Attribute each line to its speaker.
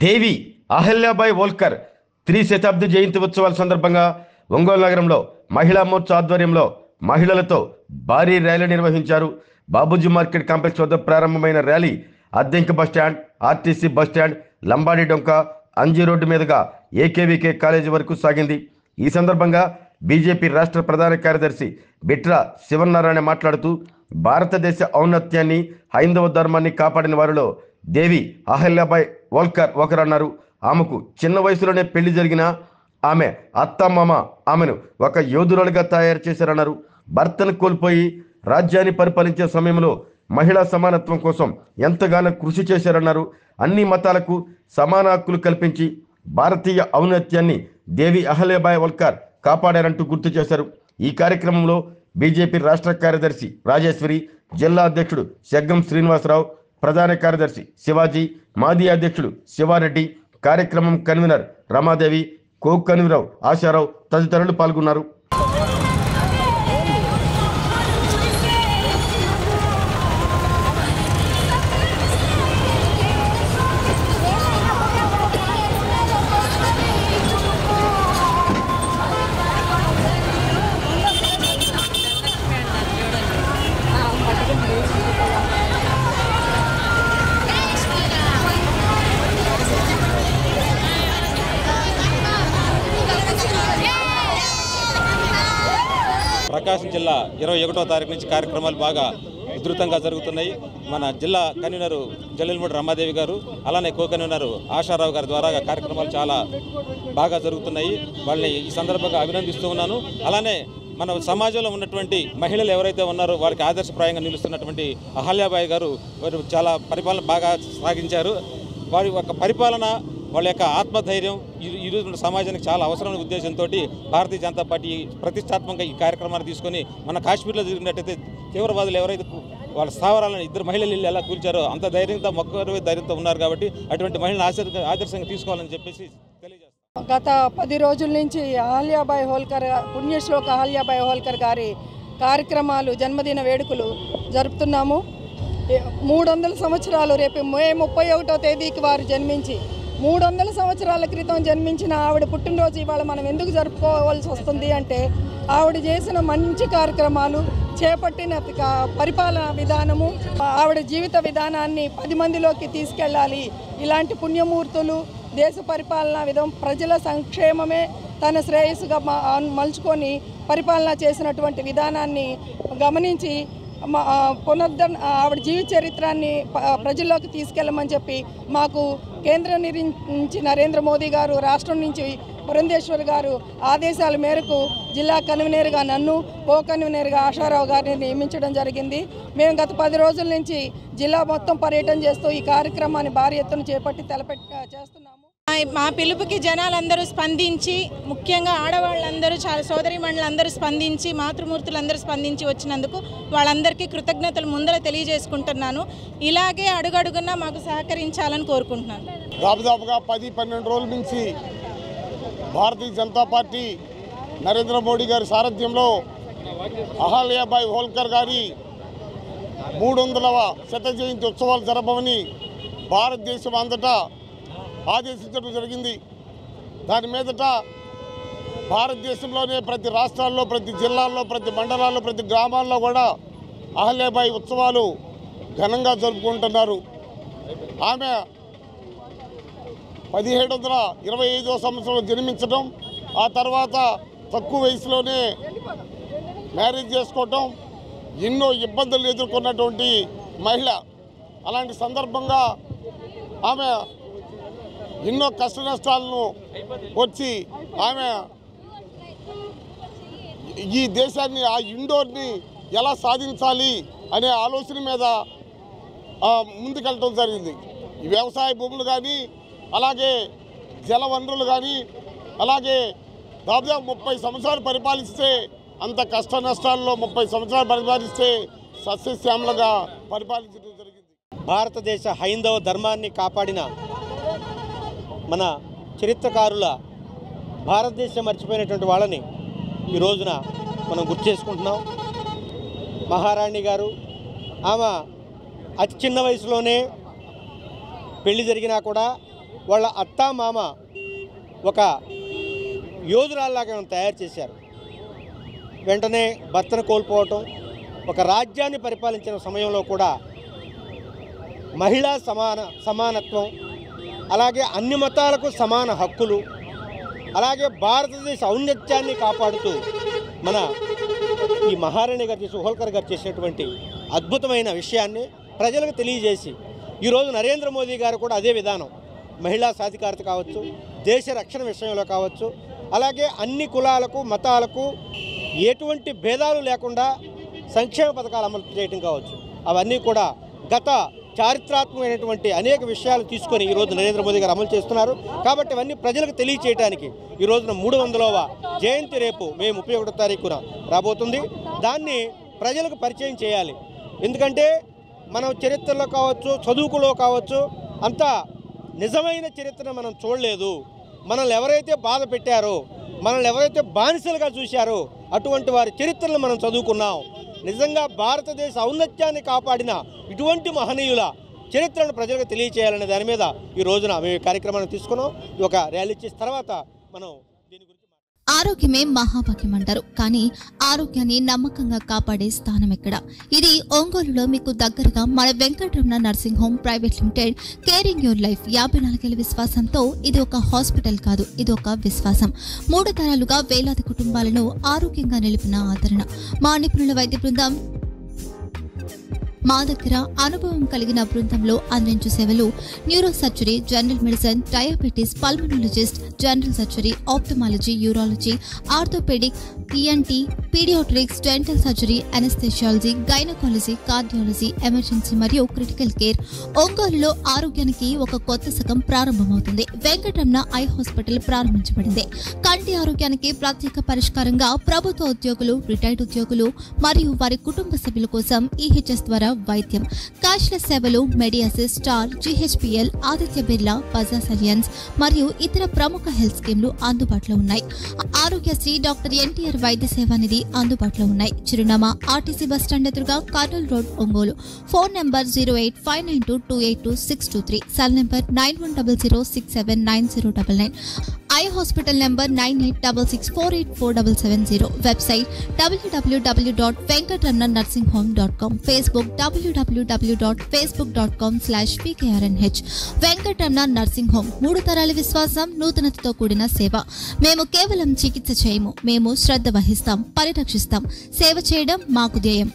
Speaker 1: దేవి అహల్యాబాయి హోల్కర్ శతాబ్ది జయంతి ఉత్సవాల సందర్భంగా ఒంగోలు నగరంలో మహిళా మోర్చా ఆధ్వర్యంలో మహిళలతో భారీ ర్యాలీ నిర్వహించారు. బాబూజీ మార్కెట్ కాంప్లెక్స్ వద్ద ప్రారంభమైన rally Addanki bus stand, RTC bus stand, Lambadi డొంక, అంజీ రోడ్డు మీదుగా ఏకేవీకే కాలేజీ వరకు సాగింది. ఈ సందర్భంగా బీజేపీ రాష్ట్ర ప్రధాన కార్యదర్శి బిట్రా శివనారాయణ మాట్లాడుతూ భారతదేశ ఔన్నత్యాన్ని, హైందవ ధర్మాన్ని కాపాడిన వారిలో దేవి అహల్యాబాయి హోల్కర్ ఒకరన్నారు. ఆమెకు చిన్న వయసులోనే పెళ్లి జరిగిన ఆమె అత్తమామ ఆమెను ఒక యోధురాలుగా తయారు చేశారన్నారు. భర్తను కోల్పోయి రాజ్యాన్ని పరిపాలించే సమయంలో మహిళా సమానత్వం కోసం ఎంతగానో కృషి చేశారన్నారు. అన్ని మతాలకు సమాన హక్కులు కల్పించి భారతీయ ఔన్నత్యాన్ని దేవి అహల్యాబాయి హోల్కర్ కాపాడారంటూ గుర్తు చేశారు. ఈ కార్యక్రమంలో బీజేపీ రాష్ట్ర కార్యదర్శి రాజేశ్వరి, జిల్లా అధ్యక్షుడు సెగ్గం శ్రీనివాసరావు, ప్రధాన కార్యదర్శి శివాజీ, మాజీ అధ్యక్షుడు శివారెడ్డి, కార్యక్రమం కన్వీనర్ రమాదేవి, కో కన్వీనర్ ఆశారావు తదితరులు పాల్గొన్నారు.
Speaker 2: ప్రకాశం జిల్లా 21వ తారీఖు నుంచి కార్యక్రమాలు బాగా ఉధృతంగా జరుగుతున్నాయి. మన జిల్లా కన్వీనరు జల్లిమూడి రమాదేవి గారు, అలానే కో కన్వీనరు ఆశారావు గారి ద్వారా కార్యక్రమాలు చాలా బాగా జరుగుతున్నాయి. వాళ్ళని ఈ సందర్భంగా అభినందిస్తూ ఉన్నాను. అలానే మన సమాజంలో ఉన్నటువంటి మహిళలు ఎవరైతే ఉన్నారో వారికి ఆదర్శప్రాయంగా నిలుస్తున్నటువంటి అహల్యాబాయి గారు వారు చాలా పరిపాలన బాగా సాగించారు. వారి యొక్క పరిపాలన, వాళ్ళ యొక్క ఆత్మధైర్యం ఈరోజు సమాజానికి చాలా అవసరమైన ఉద్దేశంతో భారతీయ జనతా పార్టీ ప్రతిష్టాత్మకంగా ఈ కార్యక్రమాన్ని తీసుకొని మన కాశ్మీర్లో జరిగినట్టయితే తీవ్రవాదులు ఎవరైతే వాళ్ళ స్థావరాలను ఇద్దరు మహిళలు ఎలా కూల్చారో అంత ధైర్యంతో మొక్కరు ధైర్యంతో ఉన్నారు. కాబట్టి అటువంటి మహిళలను ఆదర్శంగా తీసుకోవాలని చెప్పేసి తెలియజేస్తాం.
Speaker 3: గత 10 రోజుల నుంచి అహల్యాబాయి హోల్కర్, పుణ్యశ్లోక అహల్యాబాయి హోల్కర్ గారి కార్యక్రమాలు, జన్మదిన వేడుకలు జరుపుతున్నాము. 300 సంవత్సరాలు, రేపు మే 31వ తేదీకి వారు జన్మించి 300 సంవత్సరాల క్రితం జన్మించిన ఆవిడ పుట్టినరోజు ఇవాళ మనం ఎందుకు జరుపుకోవాల్సి వస్తుంది అంటే, ఆవిడ చేసిన మంచి కార్యక్రమాలు, చేపట్టిన పరిపాలన విధానము, ఆవిడ జీవిత విధానాన్ని 10 మందిలోకి తీసుకెళ్ళాలి. ఇలాంటి పుణ్యమూర్తులు దేశ పరిపాలనా విధానం, ప్రజల సంక్షేమమే తన శ్రేయస్సుగా మలుచుకొని పరిపాలన చేసినటువంటి విధానాన్ని గమనించి ఆవిడ జీవిత చరిత్రాన్ని ప్రజల్లోకి తీసుకెళ్ళమని చెప్పి మాకు కేంద్రం నుంచి నరేంద్ర మోదీ గారు, రాష్ట్రం నుంచి పురంధేశ్వర్ గారు ఆదేశాల మేరకు జిల్లా కన్వీనర్గా నన్ను, కో కన్వీనర్గా ఆశారావు గారిని నియమించడం జరిగింది. మేము గత 10 రోజుల నుంచి జిల్లా మొత్తం పర్యటన చేస్తూ ఈ కార్యక్రమాన్ని భారీ ఎత్తున చేపట్టి చేస్తున్నాము.
Speaker 4: మా పిలుపుకి జనాలందరూ స్పందించి, ముఖ్యంగా ఆడవాళ్ళందరూ, చాలా సోదరిమణులందరూ స్పందించి, మాతృమూర్తులందరూ స్పందించి వచ్చినందుకు వాళ్ళందరికీ కృతజ్ఞతలు ముందర తెలియజేసుకుంటున్నాను. ఇలాగే అడుగడుగునా మాకు సహకరించాలని కోరుకుంటున్నాను.
Speaker 5: దాదాపుగా 10-12 రోజుల నుంచి భారతీయ జనతా పార్టీ నరేంద్ర మోడీ గారి సారథ్యంలో అహల్యాబాయి హోల్కర్ గారి 300వ శత జయంతి ఉత్సవాలు జరపమని భారతదేశం అంతటా ఆదేశించడం జరిగింది. దాని మీదట భారతదేశంలోనే ప్రతి రాష్ట్రాల్లో, ప్రతి జిల్లాల్లో, ప్రతి మండలాల్లో, ప్రతి గ్రామాల్లో కూడా అహల్యాబాయి ఉత్సవాలు ఘనంగా జరుపుకుంటున్నారు. ఆమె 1725వ సంవత్సరంలో జన్మించడం, ఆ తర్వాత తక్కువ వయసులోనే మ్యారేజ్ చేసుకోవటం, ఎన్నో ఇబ్బందులు ఎదుర్కొన్నటువంటి మహిళ. అలాంటి సందర్భంగా ఆమె ఎన్నో కష్ట నష్టాలను వచ్చి ఆమె ఈ దేశాన్ని, ఆ ఇండోర్ని ఎలా సాధించాలి అనే ఆలోచన మీద ముందుకెళ్ళటం జరిగింది. ఈ వ్యవసాయ భూములు కానీ, అలాగే జల వనరులు కానీ, అలాగే దాదాపు 30 సంవత్సరాలు పరిపాలిస్తే, అంత కష్ట నష్టాల్లో 30 సంవత్సరాలు పరిపాలిస్తే సస్యశ్యామలుగా పరిపాలించడం జరిగింది.
Speaker 6: భారతదేశ హైందవ ధర్మాన్ని కాపాడిన మన చరిత్రకారుల, భారతదేశం మర్చిపోయినటువంటి వాళ్ళని ఈ రోజున మనం గుర్తు చేసుకుంటున్నాం. మహారాణి గారు, ఆమె అతి చిన్న వయసులోనే పెళ్లి జరిగినా కూడా వాళ్ళ అత్తా మామ ఒక యోధురాల్లాగా తయారు చేశారు. వెంటనే భర్తను కోల్పోవటం, ఒక రాజ్యాన్ని పరిపాలించిన సమయంలో కూడా మహిళా సమానత్వం, అలాగే అన్ని మతాలకు సమాన హక్కులు, అలాగే భారతదేశ ఔన్నత్యాన్ని కాపాడుతూ మన ఈ మహారాణి గారు హోల్కర్ గారు చేసినటువంటి అద్భుతమైన విషయాన్ని ప్రజలకు తెలియజేసి ఈరోజు నరేంద్ర మోదీ గారు కూడా అదే విధానం, మహిళా సాధికారత కావచ్చు, దేశ రక్షణ విషయంలో కావచ్చు, అలాగే అన్ని కులాలకు మతాలకు ఎటువంటి భేదాలు లేకుండా సంక్షేమ పథకాలు అమలు చేయడం కావచ్చు, అవన్నీ కూడా గత చారిత్రాత్మకమైనటువంటి అనేక విషయాలు తీసుకొని ఈరోజు నరేంద్ర మోదీ గారు అమలు చేస్తున్నారు. కాబట్టి అవన్నీ ప్రజలకు తెలియచేయడానికి ఈ రోజున 300వ జయంతి రేపు మే 31వ తారీఖున రాబోతుంది. దాన్ని ప్రజలకు పరిచయం చేయాలి. ఎందుకంటే మనం చరిత్రలో కావచ్చు, చదువుకులో కావచ్చు, అంత నిజమైన చరిత్రను మనం చూడలేదు. మనల్ని ఎవరైతే బాధ పెట్టారో, మనల్ని ఎవరైతే బానిసలుగా చూశారో అటువంటి వారి చరిత్రను మనం చదువుకున్నాం. నిజంగా భారతదేశ ఔన్నత్యాన్ని కాపాడిన ఇటువంటి మహనీయుల చరిత్రను ప్రజలకు తెలియచేయాలనే దాని మీద ఈ రోజున మేము కార్యక్రమాన్ని తీసుకున్నాం. ఒక ర్యాలీ చేసిన తర్వాత మనం దీని గురించి
Speaker 7: ఆరోగ్యమే మహాభాగ్యం అంటారు. కానీ ఆరోగ్యాన్ని నమ్మకంగా కాపాడే స్థానం ఎక్కడ? ఇది ఒంగోలులో మీకు దగ్గరగా మన Venkataramana nursing home private limited, caring your life 54 ఏళ్ల విశ్వాసంతో ఇది ఒక హాస్పిటల్ కాదు, ఇది ఒక విశ్వాసం. 3 తరాలుగా వేలాది కుటుంబాలను ఆరోగ్యంగా నిలిపిన ఆదరణ. మా నిపుణుల వైద్య బృందం మా దగ్గర అనుభవం కలిగిన బృందంలో అందించే సేవలు neuro surgery, general medicine, diabetes, pulmonologist, general surgery, ophthalmology, urology, orthopaedic, ENT, paediatrics, dental surgery, anaesthesiology, gynaecology, cardiology, emergency మరియు క్రిటికల్ కేర్. ఒంగోలులో ఆరోగ్యానికి ఒక కొత్త శకం ప్రారంభమవుతుంది. వెంకటరమణ ఐ హాస్పిటల్ ప్రారంభించబడింది. కంటి ఆరోగ్యానికి ప్రత్యేక పరిష్కారంగా ప్రభుత్వ ఉద్యోగులు, రిటైర్డ్ ఉద్యోగులు మరియు వారి కుటుంబ సభ్యుల కోసం ఈహెచ్ఎస్ ద్వారా వైద్యం. క్యాష్లెస్ సేవలు Medi Assist, Star, GHPL, Aditya Birla, Bajaj Allianz మరియు ఇతర ప్రముఖ హెల్త్ స్కీమ్లు అందుబాటులో ఉన్నాయి. ఆరోగ్యశ్రీ, డాక్టర్ ఎన్టీఆర్ వైద్య సేవా నిధి అందుబాటులో ఉన్నాయి. చిరునామా ఆర్టీసీ బస్టాండ్ ఎదురుగా, Kurnool road, Ongole. Phone number 08592282623, cell number 9100679099, eye hospital number 9866484770, website www.venkatramanarsinghome.com, Facebook www.facebook.com/pkrnh. Venkataramana nursing home, 3 తరాల విశ్వాసం, నూతనతతో కూడిన సేవ. మేము కేవలం చికిత్స చేయము, మేము శ్రద్ధ వహిస్తాం, పరిరక్షిస్తాం. సేవ చేయడం మాకు ధ్యేయం.